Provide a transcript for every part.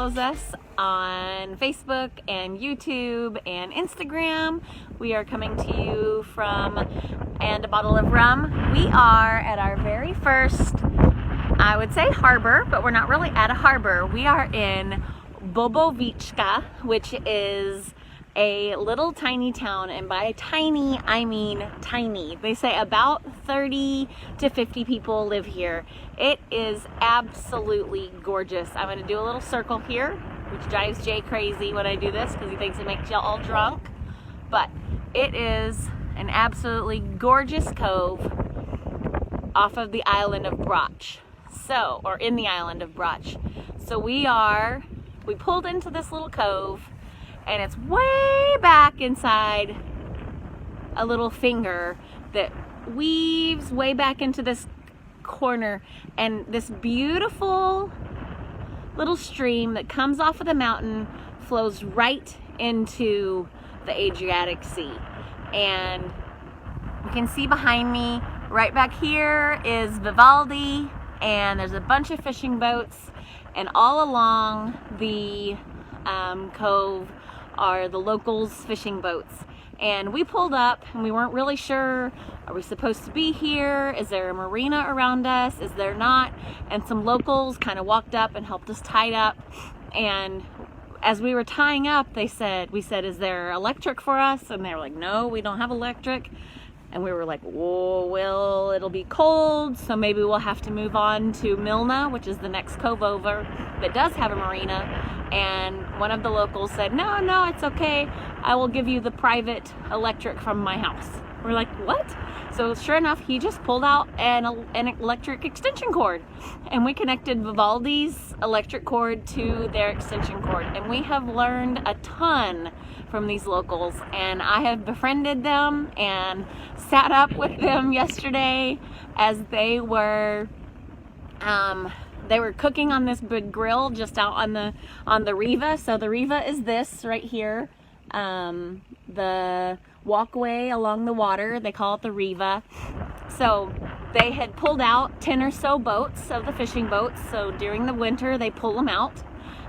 follows us on Facebook and YouTube and Instagram. We are coming to you from And a Bottle of Rum. We are at our very first, I would say harbor, but we're not really at a harbor. We are in Bobovišća, which is a little tiny town, and by tiny I mean tiny. They say about 30 to 50 people live here. It is absolutely gorgeous. I'm going to do a little circle here, which drives Jay crazy when I do this because he thinks it makes y'all all drunk, but it is an absolutely gorgeous cove off of the island of Brač, or in the island of Brač. So we pulled into this little cove, and it's way back inside a little finger that weaves way back into this corner, and this beautiful little stream that comes off of the mountain flows right into the Adriatic Sea. And you can see behind me, right back here is Vivaldi, and there's a bunch of fishing boats, and all along the cove are the locals' fishing boats. And we pulled up and we weren't really sure, are we supposed to be here? Is there a marina around us? Is there not? And some locals kind of walked up and helped us tie up. And as we were tying up, we said, is there electric for us? And they were like, no, we don't have electric. And we were like, whoa, well, it'll be cold, so maybe we'll have to move on to Milna, which is the next cove over that does have a marina. And one of the locals said, no, it's okay. I will give you the private electric from my house. We're like, what? So sure enough, he just pulled out an electric extension cord, and we connected Vivaldi's electric cord to their extension cord. And we have learned a ton from these locals, and I have befriended them and sat up with them yesterday as they were cooking on this big grill just out on the Riva. So the Riva is this right here, the walkway along the water. They call it the Riva. So they had pulled out 10 or so boats of the fishing boats. So during the winter they pull them out,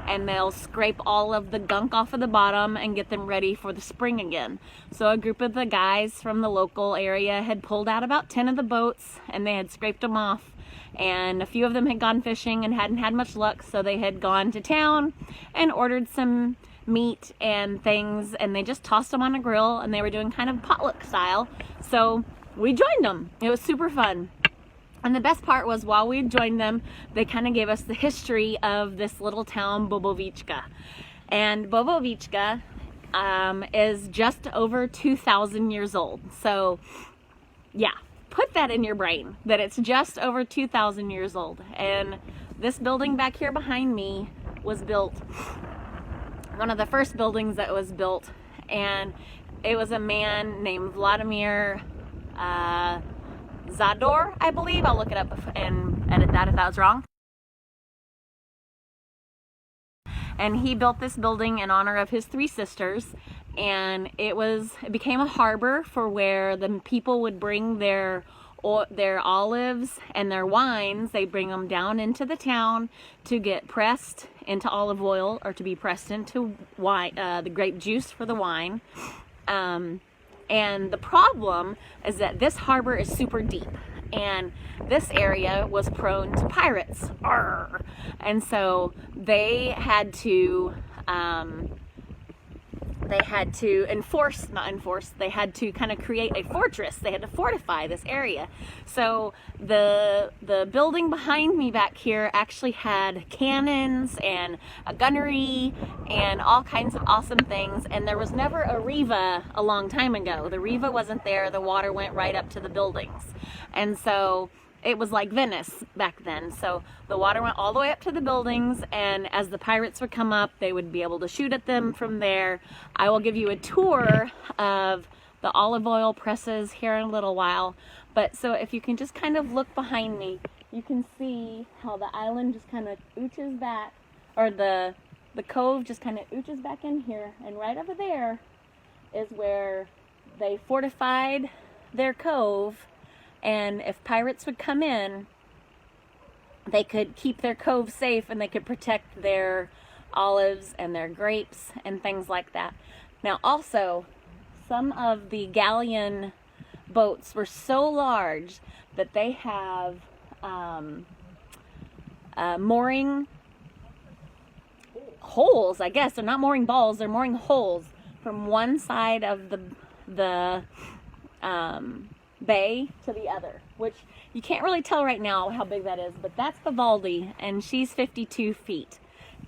and they'll scrape all of the gunk off of the bottom and get them ready for the spring again. So a group of the guys from the local area had pulled out about 10 of the boats, and they had scraped them off. And a few of them had gone fishing and hadn't had much luck, so they had gone to town and ordered some meat and things, and they just tossed them on a grill, and they were doing kind of potluck style. So we joined them. It was super fun. And the best part was, while we joined them, they kind of gave us the history of this little town, Bobovišća. And Bobovišća is just over 2,000 years old. So yeah, put that in your brain, that it's just over 2,000 years old. And this building back here behind me was built, one of the first buildings that was built, and it was a man named Vladimir Zador, I believe. I'll look it up and edit that if that was wrong. And he built this building in honor of his three sisters, and it became a harbor for where the people would bring their olives and their wines. They bring them down into the town to get pressed into olive oil, or to be pressed into wine, the grape juice for the wine. And the problem is that this harbor is super deep, and this area was prone to pirates. Arr! And so they had to they had to kind of create a fortress. They had to fortify this area. So the building behind me back here actually had cannons and a gunnery and all kinds of awesome things. And there was never a Riva a long time ago. The Riva wasn't there. The water went right up to the buildings. And so it was like Venice back then. So the water went all the way up to the buildings, and as the pirates would come up, they would be able to shoot at them from there. I will give you a tour of the olive oil presses here in a little while. But so if you can just kind of look behind me, you can see how the island just kind of ooches back, or the cove just kind of ooches back in here. And right over there is where they fortified their cove. And if pirates would come in, they could keep their cove safe, and they could protect their olives and their grapes and things like that. Now also, some of the galleon boats were so large that they have mooring holes, I guess. They're not mooring balls, they're mooring holes from one side of the bay to the other, which you can't really tell right now how big that is, but that's Vivaldi, and she's 52 feet.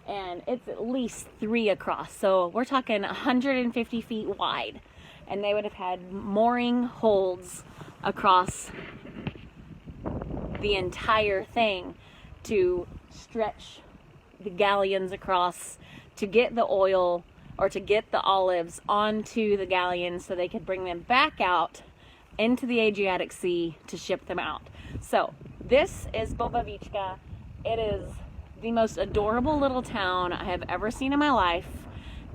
And it's at least 3 across. So we're talking 150 feet wide. And they would have had mooring holds across the entire thing to stretch the galleons across to get the oil or to get the olives onto the galleons so they could bring them back out into the Adriatic Sea to ship them out. So this is Bobovišća. It is the most adorable little town I have ever seen in my life.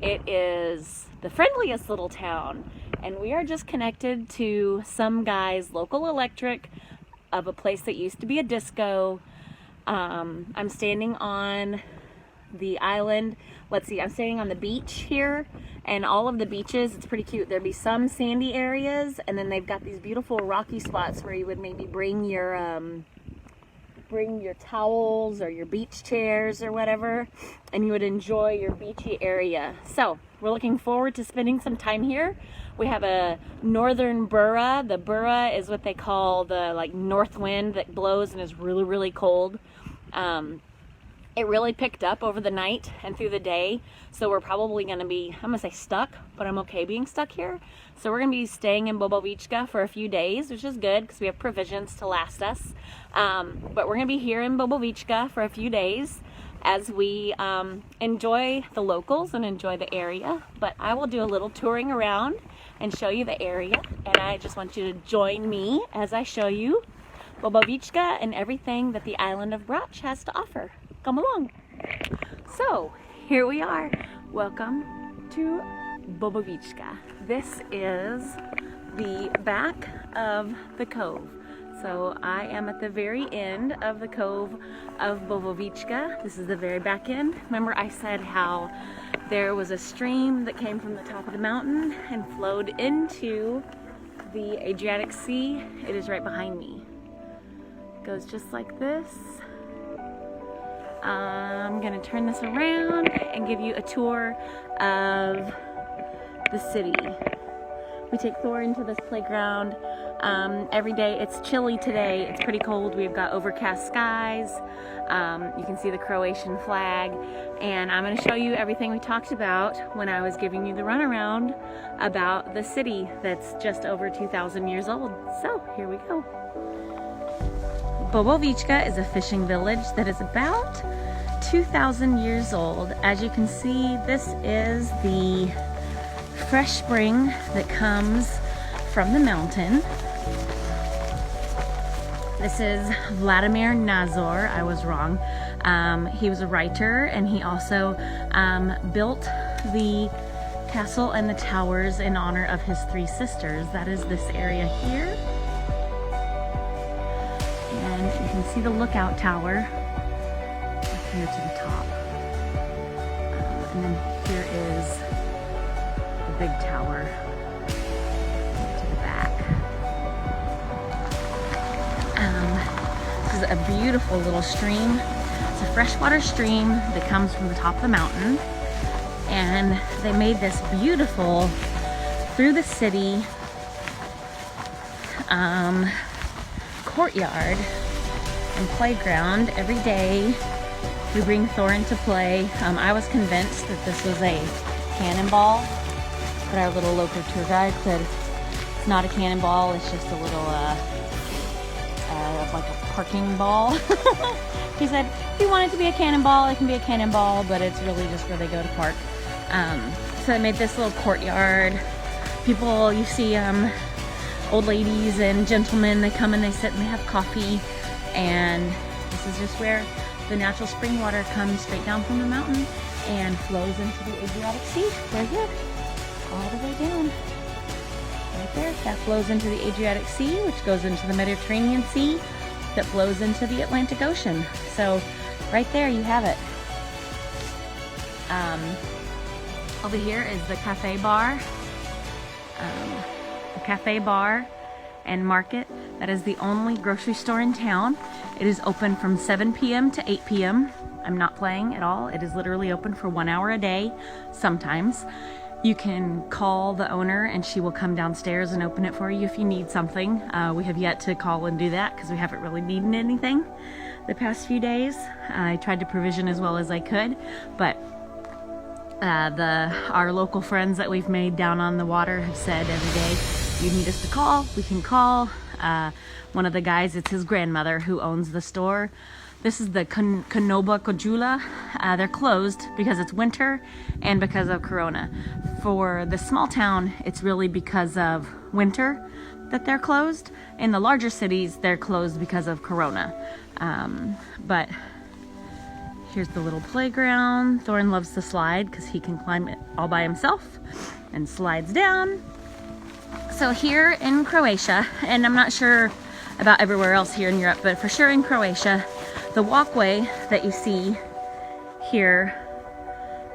It is the friendliest little town, and we are just connected to some guy's local electric of a place that used to be a disco. I'm standing on the island. Let's see, I'm standing on the beach here, and all of the beaches, it's pretty cute. There'd be some sandy areas, and then they've got these beautiful rocky spots where you would maybe bring your towels or your beach chairs or whatever, and you would enjoy your beachy area. So we're looking forward to spending some time here. We have a northern burra. The burra is what they call the north wind that blows and is really, really cold. It really picked up over the night and through the day, so we're probably going to be, I'm going to say stuck, but I'm okay being stuck here. So we're going to be staying in Bobovišća for a few days, which is good because we have provisions to last us. But we're going to be here in Bobovišća for a few days as we enjoy the locals and enjoy the area. But I will do a little touring around and show you the area, and I just want you to join me as I show you Bobovišća and everything that the island of Brač has to offer. Come along. So here we are. Welcome to Bobovišća. This is the back of the cove. So I am at the very end of the cove of Bobovišća. This is the very back end. Remember I said how there was a stream that came from the top of the mountain and flowed into the Adriatic Sea? It is right behind me. It goes just like this. I'm gonna turn this around and give you a tour of the city. We take Thor into this playground every day. It's chilly today, it's pretty cold. We've got overcast skies. You can see the Croatian flag, and I'm gonna show you everything we talked about when I was giving you the runaround about the city that's just over 2,000 years old. So here we go. Bobovišća is a fishing village that is about 2,000 years old. As you can see, this is the fresh spring that comes from the mountain. This is Vladimir Nazor. I was wrong. He was a writer, and he also built the castle and the towers in honor of his 3 sisters. That is this area here. And you can see the lookout tower up here to the top. And then here is the big tower to the back. This is a beautiful little stream. It's a freshwater stream that comes from the top of the mountain. And they made this beautiful, through the city, courtyard and playground. Every day we bring Thor into play. I was convinced that this was a cannonball, but our little local tour guide said it's not a cannonball, it's just a little like a parking ball. He said if you want it to be a cannonball, it can be a cannonball, but it's really just where they go to park. So I made this little courtyard. People, you see old ladies and gentlemen, they come and they sit and they have coffee, and this is just where the natural spring water comes straight down from the mountain and flows into the Adriatic Sea. Right here, all the way down. Right there, that flows into the Adriatic Sea, which goes into the Mediterranean Sea, that flows into the Atlantic Ocean. So right there you have it. Over here is the cafe bar. The cafe bar and market. That is the only grocery store in town. It is open from 7 p.m. to 8 p.m. I'm not playing at all. It is literally open for 1 hour a day sometimes. You can call the owner and she will come downstairs and open it for you if you need something. We have yet to call and do that because we haven't really needed anything the past few days. I tried to provision as well as I could, but our local friends that we've made down on the water have said every day, you need us to call, we can call. One of the guys, it's his grandmother who owns the store. This is the Konoba Kojula. They're closed because it's winter and because of Corona. For the small town, it's really because of winter that they're closed. In the larger cities, they're closed because of Corona. But here's the little playground. Thorin loves to slide because he can climb it all by himself and slides down. So here in Croatia, and I'm not sure about everywhere else here in Europe, but for sure in Croatia, the walkway that you see here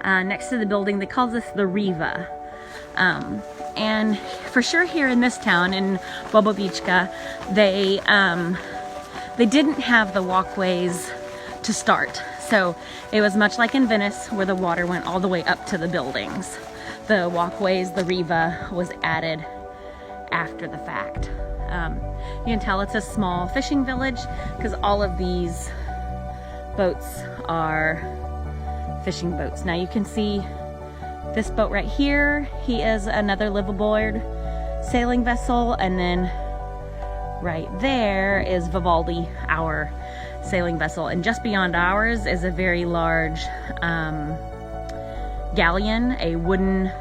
next to the building, they call this the Riva. And for sure here in this town, in Bobovišća, they didn't have the walkways to start. So it was much like in Venice where the water went all the way up to the buildings. The walkways, the Riva, was added after the fact. You can tell it's a small fishing village because all of these boats are fishing boats. Now you can see this boat right here. He is another liveaboard sailing vessel, and then right there is Vivaldi, our sailing vessel, and just beyond ours is a very large galleon, a wooden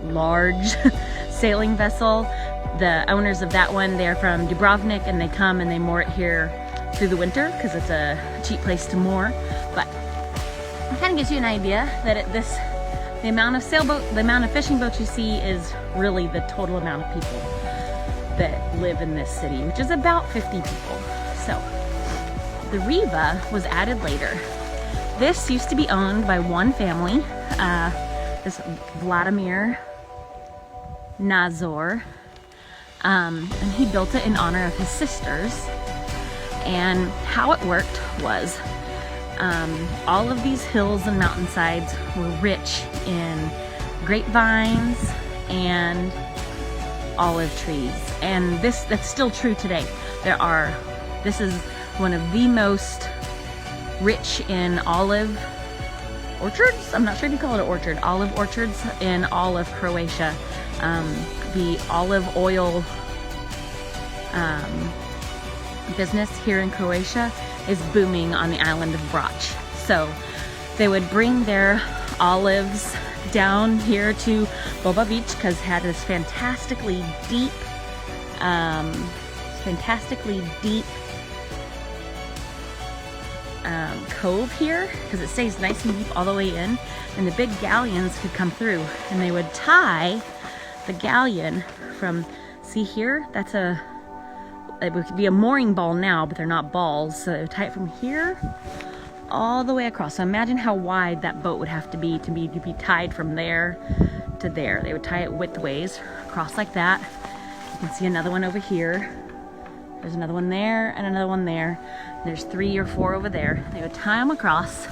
large sailing vessel. The owners of that one, they're from Dubrovnik, and they come and they moor it here through the winter because it's a cheap place to moor. But it kind of gives you an idea that the amount of sailboat, the amount of fishing boats you see is really the total amount of people that live in this city, which is about 50 people. So the Riva was added later. This used to be owned by one family, this Vladimir Nazor. And he built it in honor of his sisters. And how it worked was all of these hills and mountainsides were rich in grapevines and olive trees. And that's still true today. This is one of the most rich in olive orchards. I'm not sure if you call it an orchard. Olive orchards in all of Croatia. The olive oil business here in Croatia is booming on the island of Brač. So they would bring their olives down here to Bobovišća because it had this fantastically deep cove here because it stays nice and deep all the way in, and the big galleons could come through, and they would tie the galleon from, see here, it would be a mooring ball now, but they're not balls, so they would tie it from here all the way across. So imagine how wide that boat would have to be tied from there to there. They would tie it widthways across like that. You can see another one over here. There's another one there and another one there. There's 3 or 4 over there. They would tie them across,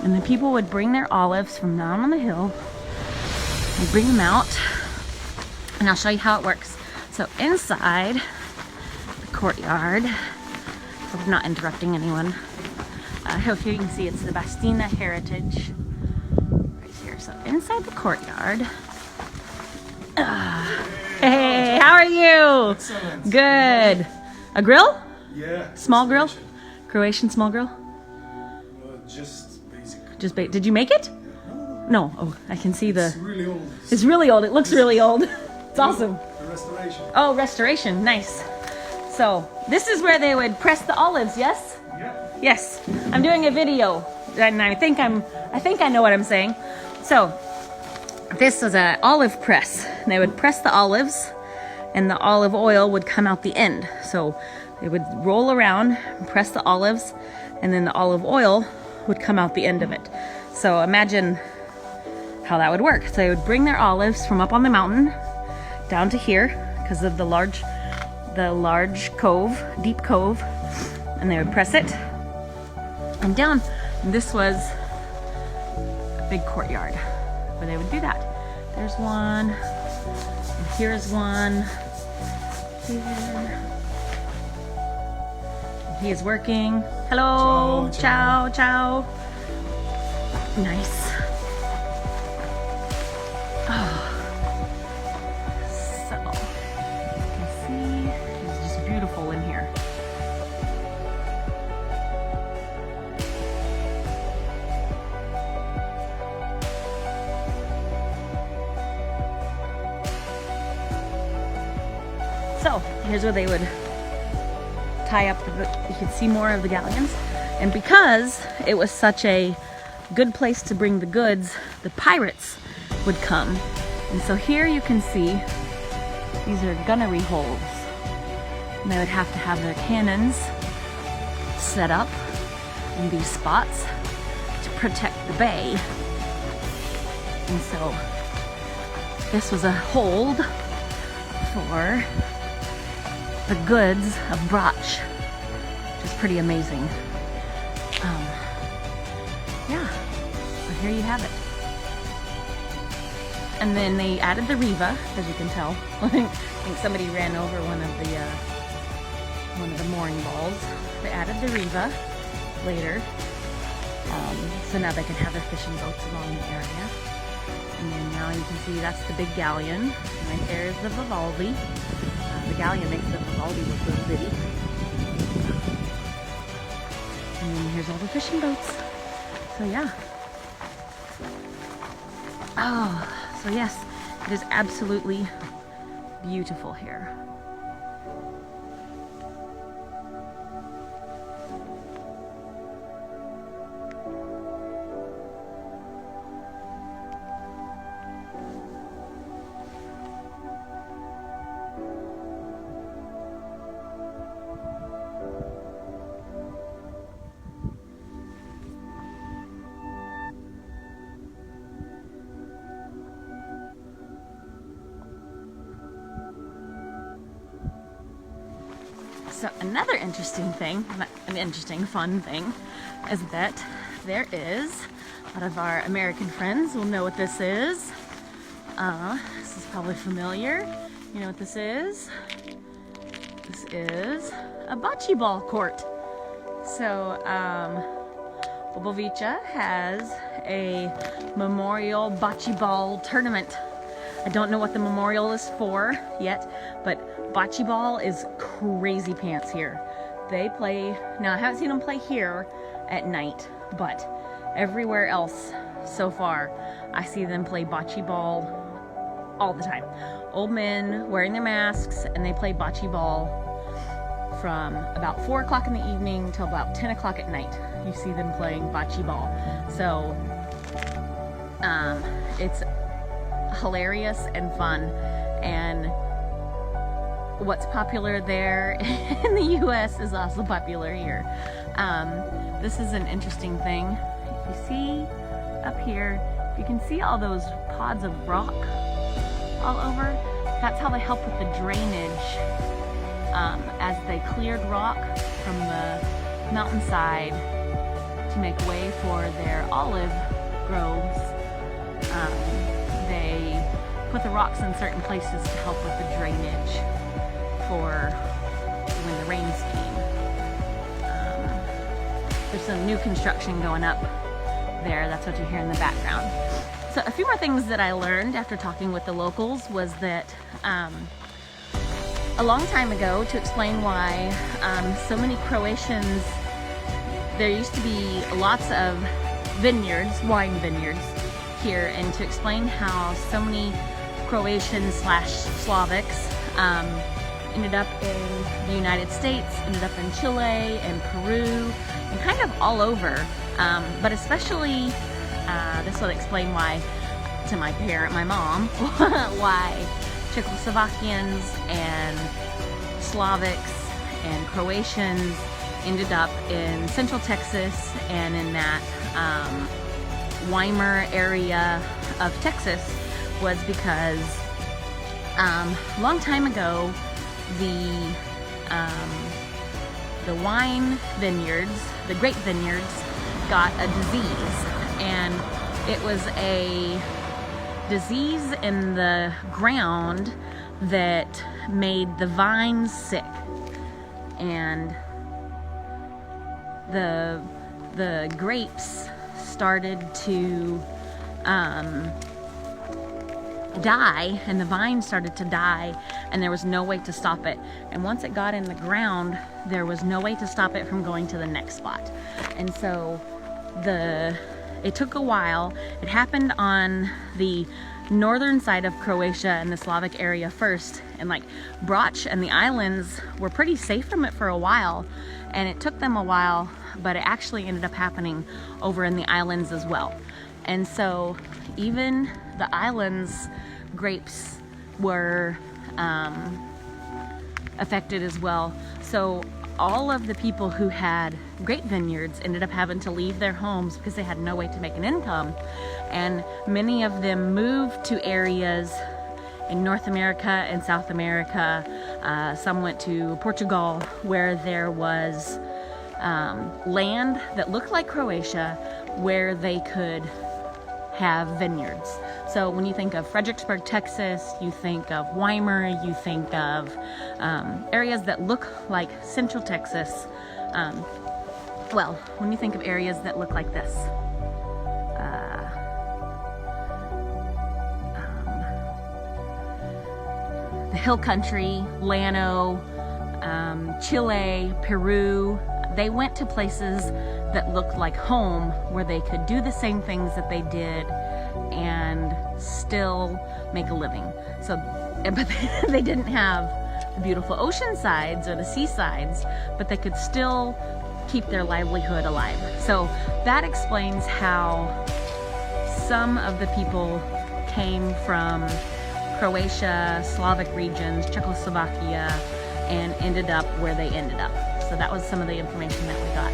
and the people would bring their olives from down on the hill and bring them out. And I'll show you how it works. So inside the courtyard, hope I'm not interrupting anyone. Here you can see it's the Bastina Heritage right here. So inside the courtyard. Hey, how are you? Excellent. Good. A grill? Yeah. Small grill? Croatian small grill? Just basic. Did you make it? No. Oh, I can see It's really old. It's really old. It looks really old. It's awesome. The restoration. Oh, restoration. Nice. So this is where they would press the olives, yes? Yeah. Yes. I'm doing a video, and I think I know what I'm saying. So this is an olive press. They would press the olives, and the olive oil would come out the end. So they would roll around, press the olives, and then the olive oil would come out the end of it. So imagine how that would work. So they would bring their olives from up on the mountain down to here because of the large cove, deep cove, and they would press it and down. And this was a big courtyard where they would do that. There's one, and here's one. Here. He is working. Hello, ciao, ciao. Nice. Oh. So, you can see it's just beautiful in here. So, here's where they would tie up you could see more of the galleons. And because it was such a good place to bring the goods, the pirates would come. And so here you can see these are gunnery holes. And they would have to have their cannons set up in these spots to protect the bay. And so this was a hold for the goods of Brač, which is pretty amazing. Yeah, so here you have it. And then they added the riva, as you can tell. I think somebody ran over one of the mooring balls. They added the riva later, so now they can have their fishing boats along the area. And then now you can see that's the big galleon. Right there is the Vivaldi. The galleon makes the Vivaldi look little bitty. And then here's all the fishing boats. So yeah. Oh, so yes, it is absolutely beautiful here. So another interesting thing, fun thing, is that there is, a lot of our American friends will know what this is. This is probably familiar. You know what this is? This is a bocce ball court. So, Bobovišća has a memorial bocce ball tournament. I don't know what the memorial is for yet, but bocce ball is crazy pants here. They play, now I haven't seen them play here at night, but everywhere else so far, I see them play bocce ball all the time. Old men wearing their masks, and they play bocce ball from about 4 o'clock in the evening till about 10 o'clock at night. You see them playing bocce ball. So, it's hilarious and fun, and what's popular there in the US is also popular here. This is an interesting thing. If you see up here, you can see all those pods of rock all over. That's how they help with the drainage. As they cleared rock from the mountainside to make way for their olive groves, they put the rocks in certain places to help with the drainage for when the rains came. There's some new construction going up there. That's what you hear in the background. So a few more things that I learned after talking with the locals was that a long time ago, to explain why so many Croatians, there used to be lots of vineyards, wine vineyards here, and to explain how so many Croatians / Slavics ended up in the United States, ended up in Chile and Peru, and kind of all over. But especially, this will explain why, to my mom, why Czechoslovakians and Slavics and Croatians ended up in Central Texas and in that Weimar area of Texas was because a long time ago, the wine vineyards, the grape vineyards, got a disease, and it was a disease in the ground that made the vines sick, and the grapes started to die, and the vine started to die, and there was no way to stop it. And once it got in the ground, there was no way to stop it from going to the next spot. And so it took a while. It happened on the northern side of Croatia and the Slavic area first, and like Brač and the islands were pretty safe from it for a while, and it took them a while, but it actually ended up happening over in the islands as well. And so even the islands grapes were affected as well. So all of the people who had grape vineyards ended up having to leave their homes because they had no way to make an income. And many of them moved to areas in North America and South America. Some went to Portugal, where there was land that looked like Croatia where they could have vineyards. So when you think of Fredericksburg, Texas, you think of Weimar, you think of areas that look like Central Texas. Well, when you think of areas that look like this, the hill country, Llano, Chile, Peru, they went to places that looked like home, where they could do the same things that they did and still make a living. So, but they didn't have the beautiful ocean sides or the seasides, but they could still keep their livelihood alive. So that explains how some of the people came from Croatia, Slavic regions, Czechoslovakia, and ended up where they ended up. So that was some of the information that we got.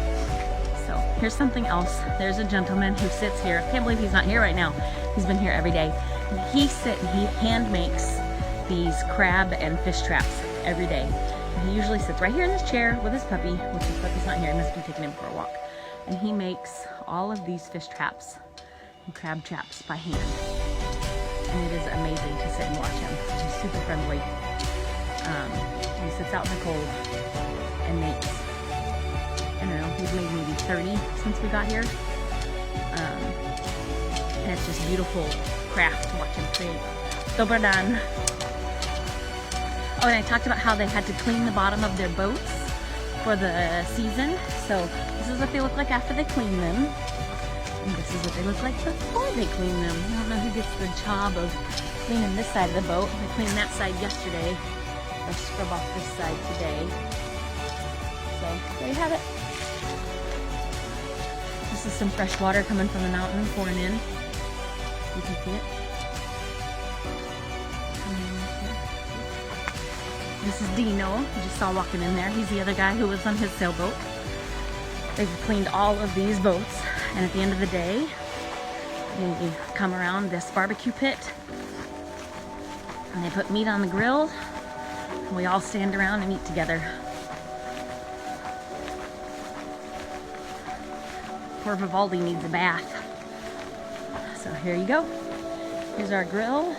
So here's something else. There's a gentleman who sits here. I can't believe he's not here right now. He's been here every day. He hand makes these crab and fish traps every day. And he usually sits right here in this chair with his puppy, which his puppy's not here. I must be taking him for a walk. And he makes all of these fish traps and crab traps by hand. And it is amazing to sit and watch him. He's super friendly. He sits out in the cold and makes, I don't know, he's made maybe 30 since we got here. And it's just beautiful craft to watch him create. Dobar dan. Oh, and I talked about how they had to clean the bottom of their boats for the season. So this is what they look like after they clean them. And this is what they look like before they clean them. I don't know who gets the job of cleaning this side of the boat. I cleaned that side yesterday. I'll scrub off this side today. So there you have it. This is some fresh water coming from the mountain pouring in. You can see it. This is Dino, you just saw walking in there. He's the other guy who was on his sailboat. They've cleaned all of these boats, and at the end of the day, they come around this barbecue pit, and they put meat on the grill, and we all stand around and eat together. Poor Vivaldi needs a bath. So here you go. Here's our grill.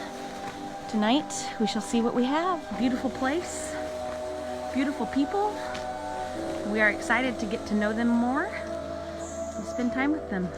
Tonight, we shall see what we have. Beautiful place, beautiful people. We are excited to get to know them more and spend time with them.